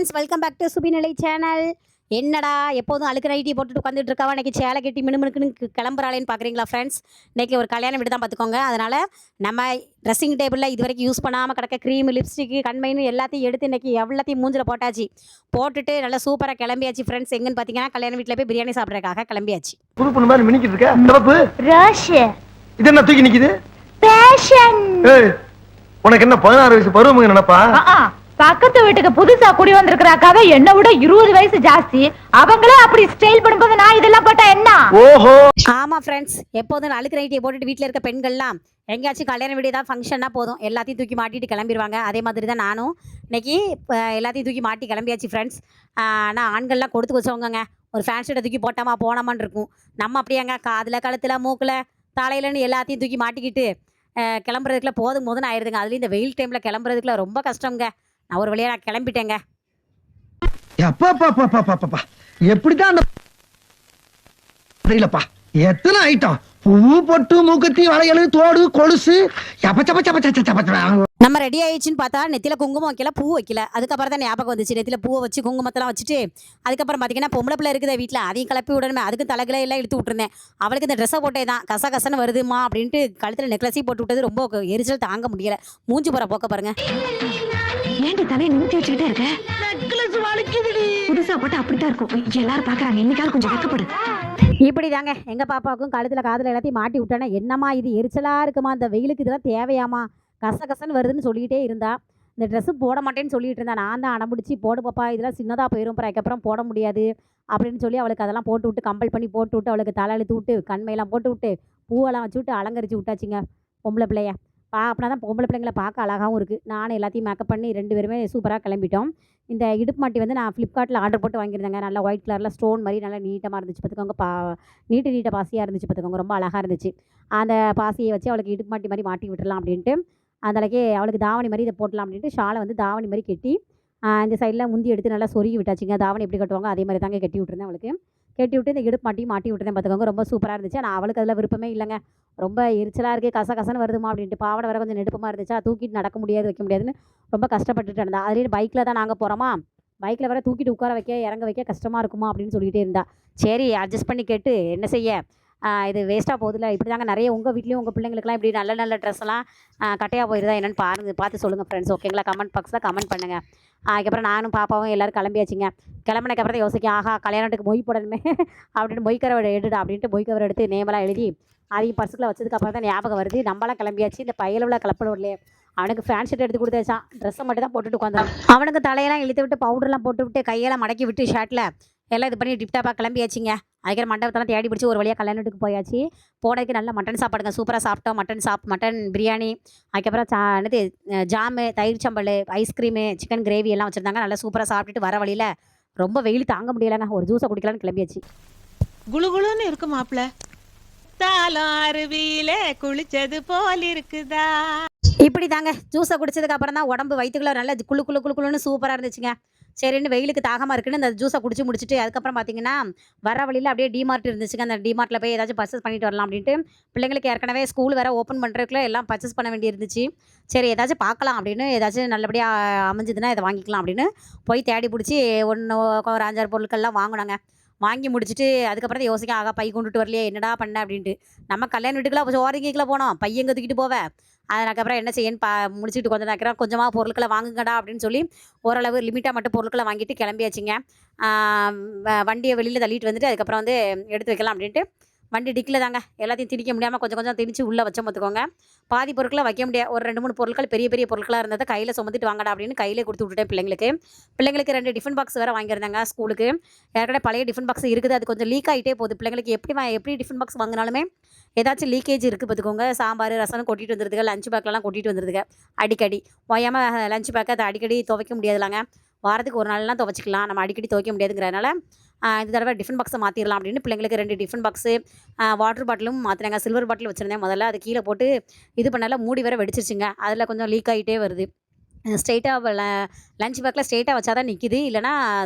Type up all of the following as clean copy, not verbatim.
Friends, welcome back to சுபிநிலை channel. என்னடா எப்போதும் அழுக்கு நைட்டி போட்டுட்டு உட்காந்துட்டு இருக்காவா, இன்னைக்கு சேலை கட்டி மினுமினுக்குன்னு கிளம்புறாளேன்னு பார்க்குறீங்களா ஃப்ரெண்ட்ஸ்? இன்னைக்கு ஒரு கல்யாண வீடு தான் பார்த்துக்கோங்க. அதனால் நம்ம ட்ரெஸ்ஸிங் டேபிளில் இது வரைக்கும் யூஸ் பண்ணாமல் கிடக்க க்ரீம், லிப்ஸ்டிக்கு, கண்மைன்னு எல்லாத்தையும் எடுத்து இன்றைக்கி எல்லாத்தையும் மூஞ்சில் போட்டாச்சு. போட்டுட்டு நல்லா சூப்பராக கிளம்பியாச்சு ஃப்ரெண்ட்ஸ். எங்கன்னு பார்த்தீங்கன்னா, கல்யாண வீட்டில் போய் பிரியாணி சாப்பிட்றதுக்காக கிளம்பியாச்சு. புது பொண்ணு மாதிரி மினிக்கிட்டு இருக்க சிறப்பு. ரோஷ் இது என்ன தூக்கி நிக்குது? பேஷன். ஏய், உனக்கு என்ன 16 வயசு பருவமுங்க நினைப்பா? பக்கத்து வீட்டுக்கு புதுசா குடி வந்திருக்கிறாக்காக என்ன விட 20 வயசு ஜாஸ்தி. அவங்களே அப்படி ஸ்டைல் பண்ணும்போது நான் இதெல்லாம் போட்டா என்ன? ஓஹோ. ஆமாம் ஃப்ரெண்ட்ஸ், எப்போதும் அழுக்கு நைட்டியை போட்டுட்டு வீட்டில் இருக்க பெண்கள்லாம் எங்கேயாச்சும் கல்யாண வீடு ஏதாவது ஃபங்க்ஷன்னா போதும் எல்லாத்தையும் தூக்கி மாட்டிட்டு கிளம்பிடுவாங்க. அதே மாதிரி தான் நானும் இன்னைக்கு எல்லாத்தையும் தூக்கி மாட்டி கிளம்பியாச்சு ஃப்ரெண்ட்ஸ். ஆனால் ஆண்கள்லாம் கொடுத்து வச்சவங்கங்க, ஒரு ஃபேன் ஷர்ட்டை தூக்கி போட்டாமா போனாமான்னு இருக்கும். நம்ம அப்படியாங்க காதில், கழுத்தில், மூக்கில், தலையிலன்னு எல்லாத்தையும் தூக்கி மாட்டிக்கிட்டு கிளம்புறதுக்குள்ள போதும் போதுன்னு ஆயிடுதுங்க. அதுலேயும் இந்த வெயில் டைமில் கிளம்புறதுக்குள்ள ரொம்ப கஷ்டங்க. நான் ஒரு வழியாக நான் கிளம்பிட்டேங்க. எப்படிதான் தெரியலப்பா, எத்தனை ஐட்டம், பூ, பொட்டு, மூக்கத்தி, வளையல், தோடு, கொலுசு. நம்ம ரெடி ஆயிடுச்சுன்னு பார்த்தா நெத்தில குங்குமம் வைக்கல, பூ வைக்கல. அதுக்கப்புறம் தான் ஞாபகம் வந்துச்சு, நெத்தில பூவை வச்சு குங்குமத்தெல்லாம் வச்சுட்டு அதுக்கப்புறம் பார்த்தீங்கன்னா பொம்பளை பிள்ளை இருக்குது வீட்டில், அதையும் கிளப்பி விடணுமே. அதுக்கு தலைகளை எல்லாம் இழுத்து விட்டுருந்தேன். அவளுக்கு இந்த ட்ரெஸ்ஸை போட்டே தான் கசகசன்னு வருதுமா அப்படின்ட்டு கழுத்தில் நெக்லஸையும் போட்டு விட்டது ரொம்ப எரிச்சல் தாங்க முடியல. மூஞ்சி போகிற போக்க பாருங்க. ஏன்டி தலையை நிமித்தி வச்சுக்கிட்டே இருக்க? புதுசா போட்டு அப்படித்தான் இருக்கும், எல்லாரும் பாக்குறாங்க. இன்னைக்காவது கொஞ்சம் வெக்கப்படு. இப்படி தாங்க எங்கள் பாப்பாவுக்கும் கழுத்தில் காதில் எல்லாத்தையும் மாட்டி விட்டேன்னா, என்னம்மா இது எரிச்சலாக இருக்குமா, இந்த வெயிலுக்கு இதெல்லாம் தேவையாமா, கசகசன்னு வருதுன்னு சொல்லிகிட்டே இருந்தா. இந்த ட்ரெஸ்ஸு போட மாட்டேன்னு சொல்லிட்டு இருந்தா. நான் தான் அடம்பிடிச்சி போடு பாப்பா, இதெல்லாம் சின்னதாக போயிடும், அதுக்கப்புறம் போட முடியாது அப்படின்னு சொல்லி அவளுக்கு அதெல்லாம் போட்டு விட்டு கம்பல் பண்ணி போட்டு விட்டு அவளுக்கு தலை அழுத்து விட்டு கண்மையெல்லாம் போட்டு விட்டு பூவெல்லாம் வச்சு விட்டு அலங்கரிச்சு விட்டாச்சுங்க பொம்பளை பிள்ளைய. அப்படின்னா தான் பொம்பளை பிள்ளைங்களை பார்க்க அழகாகவும் இருக்குது. நானும் எல்லாத்தையும் மேக்கப் பண்ணி 2 பேருமே சூப்பராக கிளம்பிட்டோம். இந்த இடுப்பு மாட்டி வந்து நான் ஃப்ளிப்கார்ட்டில் ஆர்டர் போட்டு வாங்கியிருந்தேங்க. நல்லா ஒயிட் கலரில் ஸ்டோன் மாதிரி நல்லா நீட்டமாக இருந்துச்சு பார்த்துக்கோங்க. நீட்ட பாசியாக இருந்துச்சு பார்த்துக்கோங்க, ரொம்ப அழகாக இருந்துச்சு. அந்த பாசியை வச்சு அவளுக்கு இடுப்பு மாட்டி மாதிரி மாட்டி விட்டுடலாம் அப்படின்ட்டு, அந்தளவுக்கு அவளுக்கு தாவணி மாதிரி இதை போட்டலாம் அப்படின்ட்டு ஷாலை வந்து தாவணி மாதிரி கட்டி இந்த சைடில் முந்தி எடுத்து நல்லா சொருகி விட்டாச்சுங்க. தாவணி எப்படி கட்டுவாங்க அதே மாதிரி தாங்க கட்டி விட்டுருந்தேன் அவளுக்கு. கட்டி விட்டு இந்த இடுப்பு மாட்டி விட்டுருந்தேன் பார்த்துக்கோங்க. ரொம்ப சூப்பராக இருந்துச்சு. ஆனால் அவளுக்கு அதில் விருப்பமே இல்லைங்க. ரொம்ப எரிச்சலாக இருக்குது, கசகசன்னு வருதுமா அப்படின்ட்டு. பாவாடை வர கொஞ்சம் நெடுப்பமாக இருந்துச்சா, தூக்கிட்டு நடக்க முடியாது, வைக்க முடியாதுன்னு ரொம்ப கஷ்டப்பட்டுட்டு இருந்தா. அதுலேயும் பைக்கில் தான் நாங்கள் போகிறோமா, பைக்கில் வர தூக்கிட்டு உட்கார வைக்க இறங்க வைக்க கஷ்டமாக இருக்குமா அப்படின்னு சொல்லிகிட்டே இருந்தா. சரி அட்ஜஸ்ட் பண்ணி கேட்டு என்ன செய்ய, இது வேஸ்ட்டாக போகுதுல்ல. இப்படி தாங்க நிறைய உங்கள் வீட்லேயும் உங்கள் பிள்ளைங்களுக்குலாம் இப்படி நல்ல நல்ல ட்ரெஸ்ஸெல்லாம் கட்டையாக போயிருந்தா என்னென்னு பார்த்து சொல்லுங்கள் ஃப்ரெண்ட்ஸ். ஓகேங்களா? கமெண்ட் பாக்ஸில் கமெண்ட் பண்ணுங்கள். அதுக்கப்புறம் நானும் பாப்பாவும் எல்லோரும் கிளம்பியாச்சுங்க. கிளம்புனதுக்கப்புறம் தான் யோசிக்க, ஆஹா கல்யாணத்துக்கு மொய் போடணுமே அப்படின்னு மொய் கவர் எடுடா அப்படின்ட்டு மொய் கவர் எடுத்து நேமெல்லாம் எழுதி அதையும் பர்சுக்குள்ள வச்சதுக்கப்புறம் தான் ஞாபகம் வருது, நம்மளாம் கிளம்பியாச்சு. இந்த பையளவில் கிளப்பட இல்லையே. அவனுக்கு ஃபேன் ஷர்ட் எடுத்து கொடுத்தாச்சான், ட்ரெஸ்ஸை மட்டும் தான் போட்டுட்டு உட்காந்தான். அவனுக்கு தலையெல்லாம் இழுத்து விட்டு பவுடர்லாம் போட்டு விட்டு கையெல்லாம் மடக்கி விட்டு ஷர்ட்டில் எல்லாம் இது பண்ணி டிப்டாப்பாக கிளம்பியாச்சுங்க. அதுக்கப்புறம் மண்டபத்தெல்லாம் தேடி பிடிச்சி ஒரு வழியாக கல்யாணத்துக்கு போயாச்சு. போனதுக்கு நல்ல மட்டன் சாப்பாடுங்க, சூப்பராக சாப்பிட்டோம். மட்டன் பிரியாணி, அதுக்கப்புறம் என்னது ஜாமு, தயிர் சம்பல், ஐஸ்கிரீமு, சிக்கன் கிரேவி எல்லாம் வச்சுருந்தாங்க. நல்லா சூப்பராக சாப்பிட்டுட்டு வர வழியில் ரொம்ப வெயில் தாங்க முடியலைங்க, ஒரு ஜூஸை குடிக்கலான்னு கிளம்பியாச்சு. குளுகுளுன்னு இருக்கு மாப்பிள்ள, தாளம் அருவியில குளிச்சது போல் இருக்குதா. இப்படி தாங்க ஜூஸை குடிச்சதுக்கு அப்புறம் தான் உடம்பு வயிற்றுக்குள்ள நல்ல குளுன்னு சூப்பராக இருந்துச்சுங்க. சரின்னு வெயிலுக்கு தாகமாக இருக்குன்னு இந்த ஜூஸை குடிச்சு முடிச்சுட்டு அதுக்கப்புறம் பார்த்தீங்கன்னா வர வழியில் அப்படியே டிமார்ட் இருந்துச்சுங்க. அந்த டிமார்ட்டில் போய் ஏதாச்சும் பர்ச்சேஸ் பண்ணிட்டு வரலாம் அப்படின்ட்டு, பிள்ளைங்களுக்கு ஏற்கனவே ஸ்கூல் வேறு ஓப்பன் பண்ணுறதுக்குள்ள எல்லாம் பர்ச்சேஸ் பண்ண வேண்டி இருந்துச்சு. சரி ஏதாச்சும் பார்க்கலாம் அப்படின்னு, ஏதாச்சும் நல்லபடியாக அமைஞ்சதுன்னா இதை வாங்கிக்கலாம் அப்படின்னு போய் தேடி பிடிச்சி ஒரு 5-6 பொருட்கள்லாம் வாங்கினாங்க. வாங்கி முடிச்சுட்டு அதுக்கப்புறம் தான் யோசிக்க, ஆகா பை கொண்டுட்டு வரலையே என்னடா பண்ண அப்படின்ட்டு. நம்ம கல்யாண வீட்டுக்குலாம் சோரிங்கிக்கெலாம் போனோம், பையங்க தூக்கிட்டு போவேன். அதுக்கப்புறம் என்ன செய்யன்னு முடிச்சுட்டு கொஞ்சம் நினைக்கிறேன், கொஞ்சமாக பொருட்களை வாங்குங்கடா அப்படின்னு சொல்லி ஓரளவு லிமிட்டாக மட்டும் பொருட்களை வாங்கிட்டு கிளம்பியாச்சுங்க. வண்டியை வெளியில் தள்ளிட்டு வந்துட்டு அதுக்கப்புறம் வந்து எடுத்து வைக்கலாம் அப்படின்ட்டு வண்டி டிக்கில் தாங்க எல்லாத்தையும் திணிக்க முடியாமல் கொஞ்சம் கொஞ்சம் திணிச்சு உள்ளே வச்சோம் பார்த்துக்கோங்க. பாதி பொருட்களை வைக்க முடியாது, ஒரு 2-3 பொருட்கள் பெரிய பெரிய பொருட்களாக இருந்ததை கையில் சுமந்துட்டு வாங்கடா அப்படின்னு கையிலே கொடுத்து விட்டுட்டேன் பிள்ளைங்களுக்கு 2 டிஃபன் பாக்ஸ் வேறு வாங்கியிருந்தாங்க ஸ்கூலுக்கு. ஏற்கனவே பழைய டிஃபன் பாக்ஸ் இருக்குது, அது கொஞ்சம் லீக் ஆகிட்டே போகுது. பிள்ளைங்களுக்கு எப்படி டிஃபன் பாக்ஸ் வாங்கினாலுமே ஏதாச்சும் லீக்கேஜ் இருக்குது பார்த்துக்கோங்க. சாம்பார் ரசம் கொட்டிட்டு வந்துடுதுங்க, லஞ்ச் பேக்கெலாம் கொட்டிட்டு வந்துடுதுங்க. அடிக்கடி ஓயாமல் லஞ்ச் பேக்கை அதை அடிக்கடி துவைக்க முடியாதுலாங்க. வாரத்துக்கு ஒரு நாள்லாம் துவைச்சிக்கலாம், நம்ம அடிக்கடி துவைக்க முடியாதுங்கிறதுனால இந்த தடவை டிஃபன் பாக்ஸை மாற்றிடலாம் அப்படின்னு பிள்ளைங்களுக்கு 2 டிஃபன் பாக்ஸு, வாட்டர் பாட்டிலும் மாற்றினாங்க. சில்வர் பாட்டில் வச்சுருந்தேன் முதல்ல, அது கீழே போட்டு இது பண்ணால மூடி வேறு வெடிச்சிருச்சுங்க. அதில் கொஞ்சம் லீக் ஆகிட்டே வருது. ஸ்ட்ரெயிட்டாக லஞ்ச் பேக்கில் ஸ்ட்ரெயிட்டாக வச்சா தான் நிற்கிது, இல்லைனா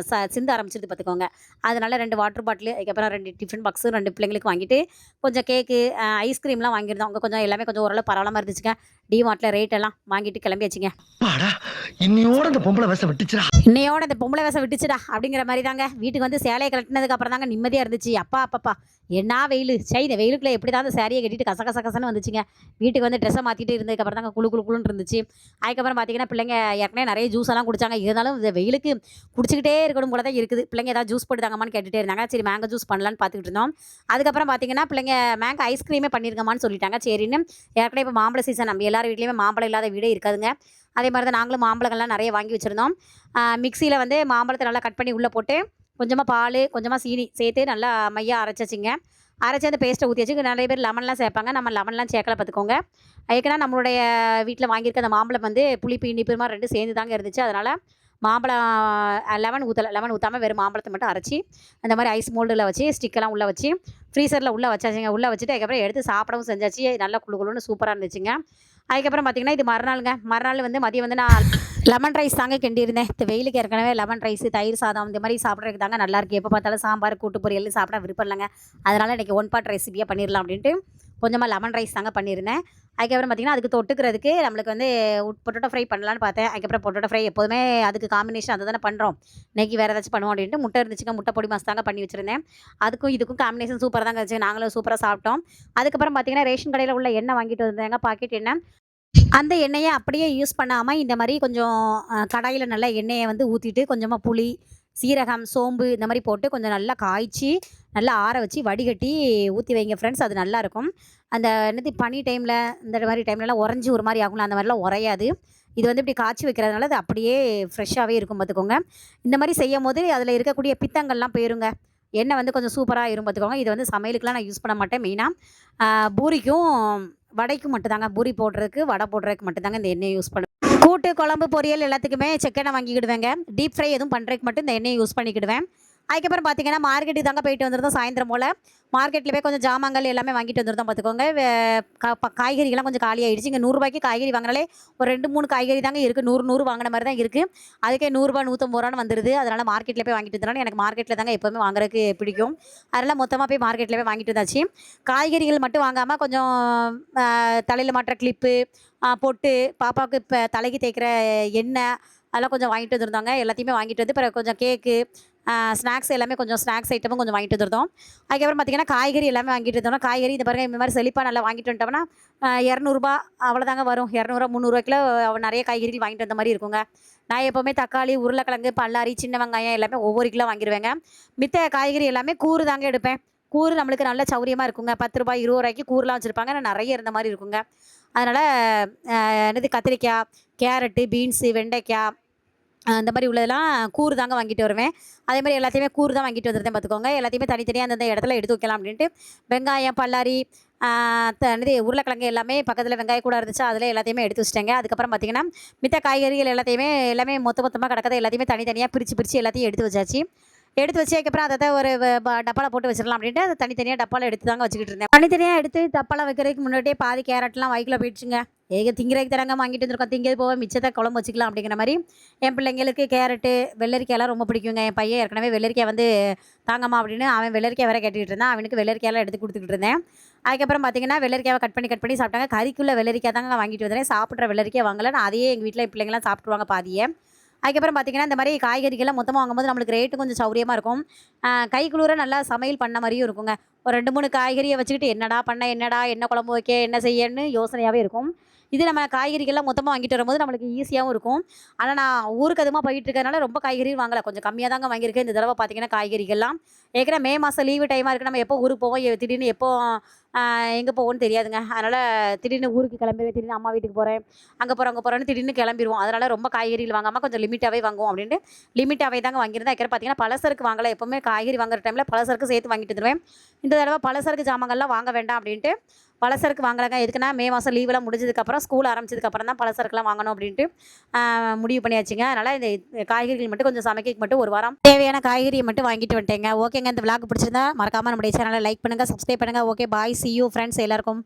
சிந்த ஆரம்பிச்சிருது பார்த்துக்கோங்க. அதனால 2 வாட்டர் பாட்டிலு, அதுக்கப்புறம் 2 டிஃபன் பாக்ஸு 2 பிள்ளைங்களுக்கு வாங்கிட்டு, கொஞ்சம் கேக்கு, ஐஸ்கிரீம்லாம் வாங்கியிருந்தோம். அங்கே கொஞ்சம் எல்லாமே கொஞ்சம் ஓரளவு பரவாயில்லாம இருந்துச்சுங்க. டிமார்ட்ல ரேட் எல்லாம் வாங்கிட்டு கிளம்பியாச்சுங்க. அப்பாடா, இன்னையோட இந்த பொம்பளை வேஷம் விட்டுச்சுடா. இன்னையோட இந்த பொம்பளை வேஷம் விட்டுச்சுடா அப்படிங்கிற மாதிரி தாங்க. வீட்டுக்கு வந்து சேலையை கழட்டினதுக்கு அப்புறம் தாங்க நிம்மதியாக இருந்துச்சு. அப்பா அப்பப்பா என்ன வெயில்! சை இந்த வெயிலுக்குள்ள எப்படி தான் அந்த சாரியை கட்டிட்டு கச கச கசன்னு வந்துச்சுங்க. வீட்டுக்கு வந்து ட்ரெஸ்ஸை மாற்றிட்டு இருந்ததுக்கப்புறம் தாங்க குளு குளு குளுன்னு இருந்துச்சு. அதுக்கப்புறம் பார்த்தீங்கன்னா, பிள்ளைங்க ஏற்கனவே நிறைய ஜூஸ் எல்லாம் குடிச்சாங்க. இருந்தாலும் இந்த வெயிலுக்கு குடிச்சிக்கிட்டே இருக்கணும் போல தான் இருக்குது. பிள்ளைங்க ஏதாவது ஜூஸ் போட்டு தாங்கம்மான்னு கேட்டுகிட்டே இருந்தாங்க. சரி மேங்கோ ஜூஸ் பண்ணலான்னு பார்த்துக்கிட்டு இருந்தோம். அதுக்கப்புறம் பார்த்தீங்கன்னா, பிள்ளைங்க மேங்கோ ஐஸ்கிரீமே பண்ணியிருக்கமான்னு சொல்லிட்டாங்க. சரின்னு ஏற்கனவே இப்போ மாம்பழ சீசன், நம்ம எல்லார் வீட்லேயுமே மாம்பழம் இல்லாத வீடே இருக்காதுங்க. அதே மாதிரி தான் நாங்களும் மாம்பழங்கள்லாம் நிறைய வாங்கி வச்சுருந்தோம். மிக்சியில் வந்து மாம்பழத்தை நல்லா கட் பண்ணி உள்ளே போட்டு, கொஞ்சமாக பால், கொஞ்சமாக சீனி சேர்த்து நல்லா மையாக அரைச்சாச்சுங்க. அரைச்சி அந்த பேஸ்ட்டை ஊற்றி வச்சு, நிறைய பேர் லெமன்லாம் சேர்ப்பாங்க. நம்ம லெமன்லாம் சேர்க்கல பார்த்துக்கோங்க. ஏற்கனவே நம்மளுடைய வீட்டில் வாங்கியிருக்க அந்த மாம்பழம் வந்து புளிப்பு இனிப்பு மாதிரி 2 சேர்ந்து தாங்க இருந்துச்சு. அதனால் மாம்பழம் லெமன் ஊற்றலை. லெமன் ஊற்றாமல் வெறும் மாம்பழத்தை மட்டும் அரைச்சி அந்த மாதிரி ஐஸ் மோல்டில் வச்சு ஸ்டிக்கெல்லாம் உள்ளே வச்சு ஃப்ரீசரில் உள்ளே வச்சாச்சுங்க. உள்ளே வச்சுட்டு அதுக்கப்புறம் எடுத்து சாப்பிடவும் செஞ்சாச்சு. நல்லா குளு குளுன்னு சூப்பராக இருந்துச்சுங்க. அதுக்கப்புறம் பார்த்திங்கன்னா, இது மறுநாளுங்க. மறுநாள் வந்து மதியம் வந்து நான் லெமன் ரைஸ் தாங்க கிண்டியிருந்தேன். இந்த வெயிலுக்கு ஏற்கனவே லெமன் ரைஸு, தயிர் சாதம் இந்த மாதிரி சாப்பிட்றதுக்கு தாங்க நல்லாயிருக்கு. எப்போ பார்த்தாலும் சாம்பார், கூட்டு பொரியல் சாப்பிட விருப்பம் இல்லைங்க. அதனால் இன்றைக்கி ஒன் பாட் ரெசிபியாக பண்ணிடலாம் அப்படின்ட்டு கொஞ்சமாக லெமன் ரைஸ் தாங்க பண்ணியிருந்தேன். அதுக்கப்புறம் பார்த்திங்கன்னா, அதுக்கு தொட்டுக்கிறதுக்கு நம்மளுக்கு வந்து பொட்டேட்டோ ஃப்ரை பண்ணலான்னு பார்த்தேன். அதுக்கப்புறம் பொட்டேட்டோ ஃப்ரை எப்போதுமே அதுக்கு காம்பினேஷன் அதை தானே பண்ணுறோம். இன்றைக்கி வேறு ஏதாச்சும் பண்ணுவோம் அப்படின்ட்டு முட்டை இருந்துச்சுங்க. முட்டை பொடி மாஸ் தாங்க பண்ணி வச்சுருந்தேன். அதுக்கும் இதுக்கும் காம்பினேஷன் சூப்பராக தாங்க இருந்துச்சு. நாங்களும் சூப்பராக சாப்பிட்டோம். அதுக்கப்புறம் பார்த்திங்கன்னா, ரேஷன் கடையில் உள்ள எண்ணெய் வாங்கிட்டு வந்தாங்க, பாக்கெட் எண்ணெய். அந்த எண்ணெயை அப்படியே யூஸ் பண்ணாமல் இந்த மாதிரி கொஞ்சம் கடாயில் நல்லா எண்ணெயை வந்து ஊற்றிட்டு, கொஞ்சமாக புளி, சீரகம், சோம்பு இந்த மாதிரி போட்டு கொஞ்சம் நல்லா காய்ச்சி, நல்லா ஆற வச்சு வடிகட்டி ஊற்றி வைங்க ஃப்ரெண்ட்ஸ். அது நல்லாயிருக்கும். அந்த என்னது பனி டைமில் இந்த மாதிரி டைம்லலாம் உறைஞ்சி ஒரு மாதிரி ஆகும்ல, அந்த மாதிரிலாம் உறையாது. இது வந்து இப்படி காய்ச்சி வைக்கிறதுனால அது அப்படியே ஃப்ரெஷ்ஷாகவே இருக்கும் பார்த்துக்கோங்க. இந்த மாதிரி செய்யும் போது அதில் இருக்கக்கூடிய பித்தங்கள்லாம் போயிருங்க. எண்ணெய் வந்து கொஞ்சம் சூப்பராக இருக்கும் பார்த்துக்கோங்க. இது வந்து சமையலுக்குலாம் நான் யூஸ் பண்ண மாட்டேன். மெயினாக பூரிக்கும் வடைக்கும் மட்டும்தாங்க, பூரி போடுறதுக்கு, வடை போடுறதுக்கு மட்டும்தாங்க இந்த எண்ணெயை யூஸ் பண்ணுவேன். கூட்டு, குழம்பு, பொரியல் எல்லாத்துக்குமே செக்கெண்ணெய் வாங்கிக்கிடுவேங்க. டீப் ஃப்ரை எதுவும் பண்ணுறதுக்கு மட்டும் இந்த எண்ணெயை யூஸ் பண்ணிக்கிடுவேன். அதுக்கப்புறம் பார்த்தீங்கன்னா, மார்க்கெட்டுக்கு தாங்க போயிட்டு வந்திருந்தோம் சாயந்தரம் போல். மார்க்கெட்டில் போய் கொஞ்சம் ஜாமான்கள் எல்லாமே வாங்கிட்டு வந்திருந்தோம் பார்த்துக்கோங்க. காய்கறிகள்லாம் கொஞ்சம் காலியாகிடுச்சு. இங்கே 100 ரூபாய்க்கு காய்கறி வாங்கினாலே ஒரு 2, 3 காய்கறி தாங்க இருக்குது. 100 வாங்கின மாதிரி தான் இருக்குது. அதுக்கே 100 ரூபா 150 ரூபான்னு வந்துடுது. அதனால் மார்க்கெட்டில் போய் வாங்கிட்டு வந்தனால எனக்கு மார்க்கெட்டில் தாங்க எப்போவுமே வாங்குறதுக்கு பிடிக்கும். அதனால் மொத்தமாக போய் மார்க்கெட்டில் போய் வாங்கிட்டு வந்தாச்சு. காய்கறிகள் மட்டும் வாங்காமல் கொஞ்சம் தலையில் மாட்டுற கிளிப்பு, பொட்டு, பாப்பாவுக்கு இப்போ தலைக்கு தேய்க்கிற எண்ணெய் அதெல்லாம் கொஞ்சம் வாங்கிட்டு வந்துருந்தாங்க. எல்லாத்தையுமே வாங்கிட்டு வந்து பிறகு கொஞ்சம் கேக்கு, ஸ்நாக்ஸ் எல்லாமே கொஞ்சம் ஸ்நாக்ஸ் ஐட்டமும் கொஞ்சம் வாங்கிட்டு வந்துருந்தோம். அதுக்கப்புறம் பார்த்திங்கன்னா, காய்கறி எல்லாமே வாங்கிட்டு இருந்தோம்னா, காய்கறி இந்த பாருங்கள் இந்த மாதிரி செழிப்பாக நல்லா வாங்கிட்டு வந்துட்டோம்னா 200 அவ்வளோதாங்க வரும். 200 300 கிலோ நிறைய காய்கறிகள் வாங்கிட்டு வந்த மாதிரி இருக்குங்க. நான் எப்போவுமே தக்காளி, உருளைக்கிழங்கு, பல்லாரி, சின்ன வெங்காயம் எல்லாமே ஒவ்வொரு கிலோ வாங்கிடுவேங்க. மித்த காய்கறி எல்லாமே கூறு தாங்க எடுப்பேன். கூறு நம்மளுக்கு நல்ல சௌரியமாக இருக்குங்க. 10 ரூபாய் 20 ரூபாய்க்கு கூறுலாம் வச்சுருப்பாங்க. நான் நிறைய இருந்த மாதிரி இருக்குங்க. அதனால் என்னது கத்திரிக்காய், கேரட்டு, பீன்ஸு, வெண்டைக்காய் அந்த மாதிரி உள்ளதெல்லாம் கூறு தாங்க வாங்கிட்டு வருவேன். அதே மாதிரி எல்லாத்தையுமே கூறு தான் வாங்கிட்டு வந்துருந்தேன் பார்த்துக்கோங்க. எல்லாத்தையுமே தனித்தனியாக அந்தந்த இடத்துல எடுத்து வைக்கலாம் அப்படின்ட்டு வெங்காயம், பல்லாரி, என்னது உருளைக்கிழங்கு எல்லாமே பக்கத்தில் வெங்காயம் கூட இருந்துச்சு. அதில் எல்லாத்தையுமே எடுத்து வச்சிட்டேங்க. அதுக்கப்புறம் பார்த்திங்கன்னா, மித்த காய்கறிகள் எல்லாமே மொத்தமாக கிடக்கிறத எல்லாத்தையுமே தனித்தனியாக பிரித்து எல்லாத்தையும் எடுத்து வச்சாச்சு. எடுத்து வச்சு அதுக்கப்புறம் அதை ஒரு டப்பாவில் போட்டு வச்சிடலாம் அப்படின்ட்டு அதை தனித்தனியாக டப்பாவில் எடுத்து தாங்க வச்சுக்கிட்டு இருந்தேன். தனித்தனியாக எடுத்து டப்பாவில் வைக்கிறதுக்கு முன்னாடியே பாதி கேரட்லாம் வயிற்றில் போயிடுச்சுங்க. திங்கிறதுக்கு தராங்க வாங்கிட்டு வந்துருக்கோம். திங்கிறது போக மிச்சத்தை குழம்பு வச்சுக்கலாம் அப்படிங்கிற மாதிரி. என் பிள்ளைங்களுக்கு கேரட்டு, வெள்ளரிக்காயெல்லாம் ரொம்ப பிடிக்குங்க. என் பையன் ஏற்கனவே வெள்ளரிக்காய் வந்து தாங்கம்மா அப்படின்னு அவன் வெள்ளரிக்காய் வேறு கேட்டுக்கிட்டு இருந்தான். அவனுக்கு வெள்ளரிக்காயெல்லாம் எடுத்து கொடுத்துக்கிட்டு இருந்தேன். அதுக்கப்புறம் பார்த்திங்கன்னா, வெள்ளரிக்காவை கட் பண்ணி சாப்பிட்டாங்க. கறிக்குள்ளே வெள்ளரிக்காய் தாங்க வாங்கிட்டு வந்தேன். சாப்பிட்ற வெள்ளரிக்காய் வாங்கலை. நான் அதையே எங்கள் வீட்டில் என் பிள்ளைங்களாம் சாப்பிட்ருவாங்க பாதியை. அதுக்கப்புறம் பார்த்திங்கன்னா, இந்த மாதிரி காய்கறிகள்லாம் மொத்தமாக வாங்கும்போது நம்மளுக்கு ரேட்டு கொஞ்சம் சௌரியமாக இருக்கும். கை குளிர நல்லா சமையல் பண்ண மாதிரியும் இருக்குங்க. ஒரு 2, 3 காய்கறியை வச்சுக்கிட்டு என்ன குழம்பு வைக்க, என்ன செய்யன்னு யோசனையாகவே இருக்கும். இது நம்ம காய்கறிகள்லாம் மொத்தமாக வாங்கிட்டு வரும்போது நம்மளுக்கு ஈஸியாகவும் இருக்கும். ஆனால் நான் ஊருக்கு அதுமாக போயிட்டு இருக்கிறதுனால ரொம்ப காய்கறியும் வாங்கலை. கொஞ்சம் கம்மியாக தாங்க வாங்கியிருக்கேன் இந்த தடவை. பார்த்திங்கன்னா, காய்கறிகள்லாம் ஏற்கனவே மே மாதம் லீவு டைமாக இருக்குது. நம்ம எப்போ ஊருக்கு போவோம், திடீர்னு எப்போ எங்கே போவோன்னு தெரியாதுங்க. அதனால் திடீர்னு ஊருக்கு கிளம்பிடுவேன். திடீர்னு அம்மா வீட்டுக்கு போகிறேன், அங்கே போகிறோன்னு திடீர்னு கிளம்பிடுவோம். அதனால் ரொம்ப காய்கறிகள் வாங்காமல் கொஞ்சம் லிமிட்டாகவே வாங்குவோம் அப்படின்ட்டு லிமிட்டாகவே தாங்க வாங்கியிருந்தேன். அதுக்கப்புறம் பார்த்திங்கன்னா, பலசருக்கு வாங்கலை. எப்போவுமே காய்கறி வாங்குற டைமில் பலசருக்கு சேர்த்து வாங்கிட்டு வந்துடுவேன். இந்த தடவை பலசருக்கு ஜாமான்கள்லாம் வாங்க வேண்டாம் அப்படின்ட்டு பலசருக்கு வாங்கலைங்க. எதுக்குன்னா, மே மாதம் லீவெல்லாம் முடிஞ்சதுக்கப்புறம் ஸ்கூல் ஆரம்பிச்சதுக்கப்புறம் தான் பலசருக்குலாம் வாங்கணும் அப்படின்ட்டு முடிவு பண்ணியாச்சுங்க. அதனால் இந்த காய்கறிகள் மட்டும் கொஞ்சம் சமைக்க மட்டும் ஒரு வாரம் தேவையான காய்கறியை மட்டும் வாங்கிட்டு வந்துட்டேங்க. ஓகேங்க, இந்த விளாக் பிடிச்சிருந்தா மறக்காமல் நம்முடைய சேனலை லைக் பண்ணுங்கள், சப்ஸ்கிரைப் பண்ணுங்கள். Okay, bye, see you friends எல்லாருக்கும்.